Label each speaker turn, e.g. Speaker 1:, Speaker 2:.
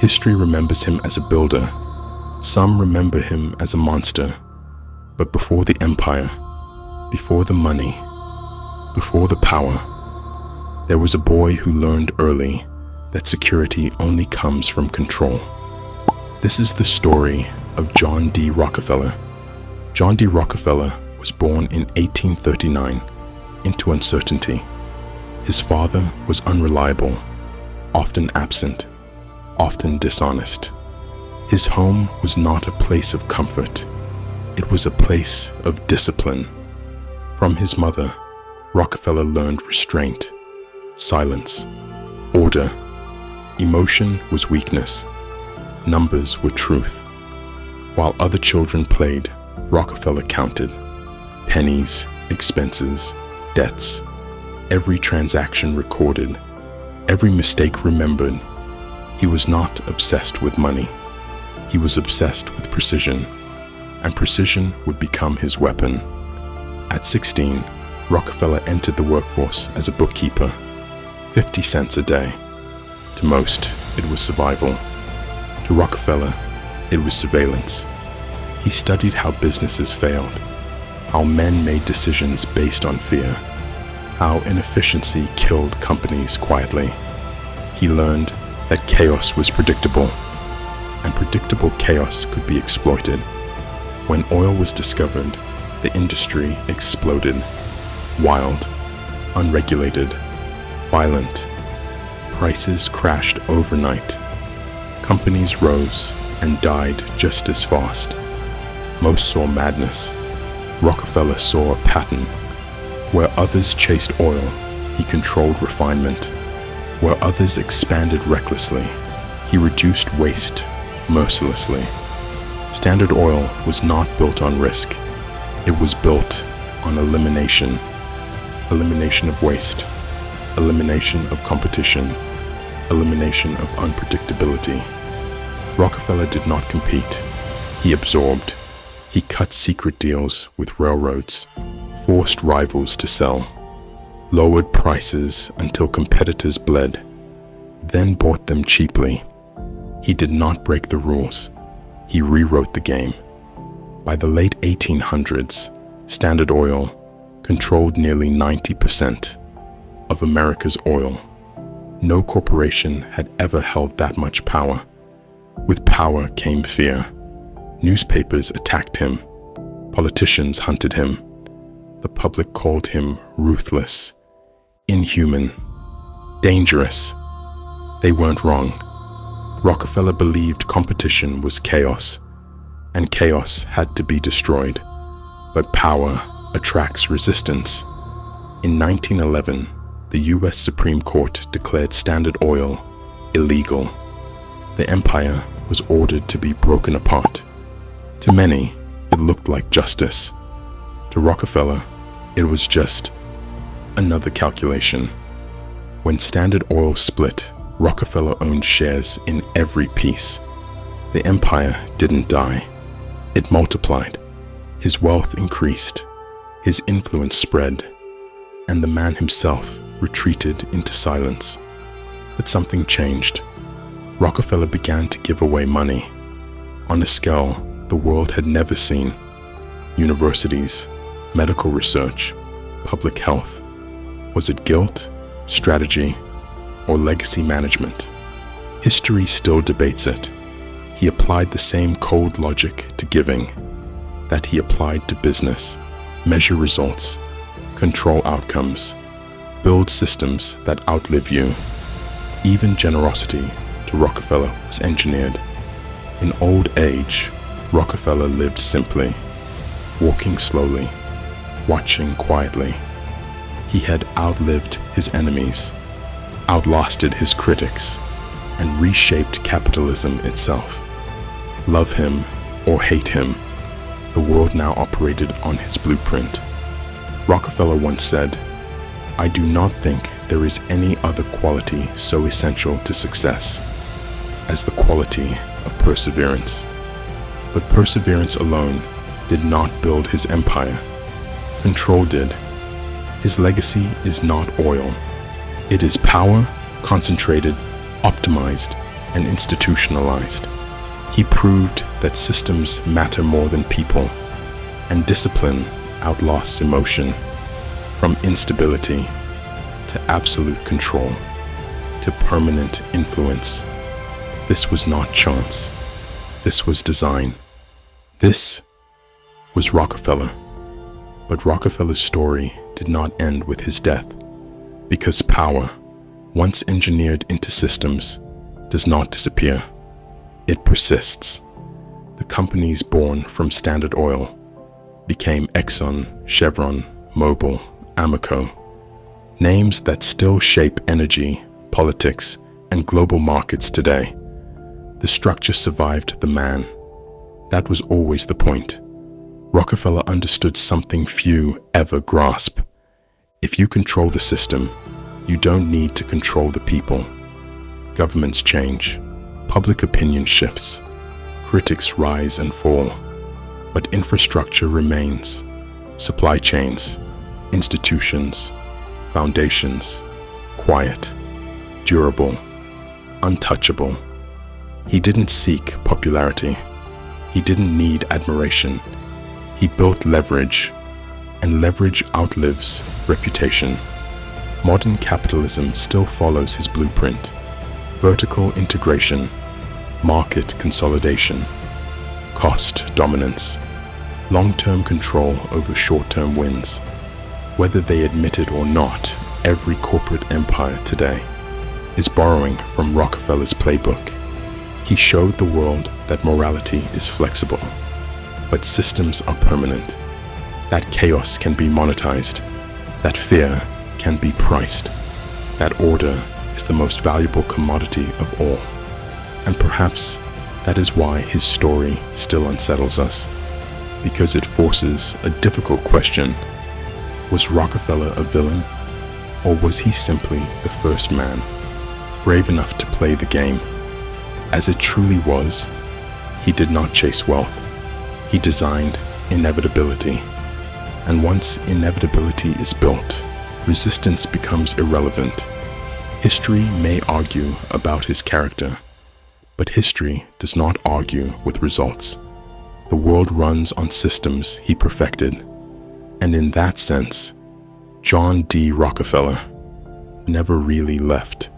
Speaker 1: History remembers him as a builder. Some remember him as a monster. But before the empire, before the money, before the power, there was a boy who learned early that security only comes from control. This is the story of John D. Rockefeller. John D. Rockefeller was born in 1839 into uncertainty. His father was unreliable, often absent, often dishonest. His home was not a place of comfort. It was a place of discipline. From his mother, Rockefeller learned restraint, silence, order. Emotion was weakness. Numbers were truth. While other children played, Rockefeller counted. Pennies, expenses, debts. Every transaction recorded. Every mistake remembered. He was not obsessed with money. He was obsessed with precision, and precision would become his weapon. At 16, Rockefeller entered the workforce as a bookkeeper, 50 cents a day. To most, it was survival. To Rockefeller, it was surveillance. He studied how businesses failed, how men made decisions based on fear, how inefficiency killed companies quietly. He learned that chaos was predictable, and predictable chaos could be exploited. When oil was discovered, the industry exploded. Wild, unregulated, violent. Prices crashed overnight. Companies rose and died just as fast. Most saw madness. Rockefeller saw a pattern. Where others chased oil, he controlled refinement. Where others expanded recklessly, he reduced waste mercilessly. Standard Oil was not built on risk. It was built on elimination. Elimination of waste. Elimination of competition. Elimination of unpredictability. Rockefeller did not compete. He absorbed. He cut secret deals with railroads, forced rivals to sell, lowered prices until competitors bled, then bought them cheaply. He did not break the rules. He rewrote the game. By the late 1800s, Standard Oil controlled nearly 90% of America's oil. No corporation had ever held that much power. With power came fear. Newspapers attacked him. Politicians hunted him. The public called him ruthless, inhuman, dangerous. They weren't wrong. Rockefeller believed competition was chaos, and chaos had to be destroyed. But power attracts resistance. In 1911, the U.S. Supreme Court declared Standard Oil illegal. The empire was ordered to be broken apart. To many, it looked like justice. To Rockefeller, it was just another calculation. When Standard Oil split, Rockefeller owned shares in every piece. The empire didn't die. It multiplied. His wealth increased. His influence spread. And the man himself retreated into silence. But something changed. Rockefeller began to give away money on a scale the world had never seen. Universities, medical research, public health. Was it guilt, strategy, or legacy management? History still debates it. He applied the same cold logic to giving that he applied to business. Measure results, control outcomes, build systems that outlive you. Even generosity to Rockefeller was engineered. In old age, Rockefeller lived simply, walking slowly, watching quietly. He had outlived his enemies, outlasted his critics, and reshaped capitalism itself. Love him or hate him, the world now operated on his blueprint. Rockefeller once said, "I do not think there is any other quality so essential to success as the quality of perseverance." But perseverance alone did not build his empire. Control did. His legacy is not oil. It is power, concentrated, optimized, and institutionalized. He proved that systems matter more than people, and discipline outlasts emotion. From instability to absolute control to permanent influence. This was not chance. This was design. This was Rockefeller. But Rockefeller's story did not end with his death, because power, once engineered into systems, does not disappear. It persists. The companies born from Standard Oil became Exxon, Chevron, Mobil, Amoco, names that still shape energy, politics, and global markets today. The structure survived the man. That was always the point. Rockefeller understood something few ever grasp. If you control the system, you don't need to control the people. Governments change, public opinion shifts, critics rise and fall, but infrastructure remains. Supply chains, institutions, foundations, quiet, durable, untouchable. He didn't seek popularity. He didn't need admiration. He built leverage, and leverage outlives reputation. Modern capitalism still follows his blueprint: vertical integration, market consolidation, cost dominance, long-term control over short-term wins. Whether they admit it or not, every corporate empire today is borrowing from Rockefeller's playbook. He showed the world that morality is flexible, but systems are permanent, that chaos can be monetized, that fear can be priced, that order is the most valuable commodity of all. And perhaps that is why his story still unsettles us, because it forces a difficult question. Was Rockefeller a villain, or was he simply the first man, brave enough to play the game? As it truly was, he did not chase wealth. He designed inevitability. And once inevitability is built, resistance becomes irrelevant. History may argue about his character, but history does not argue with results. The world runs on systems he perfected. And in that sense, John D. Rockefeller never really left.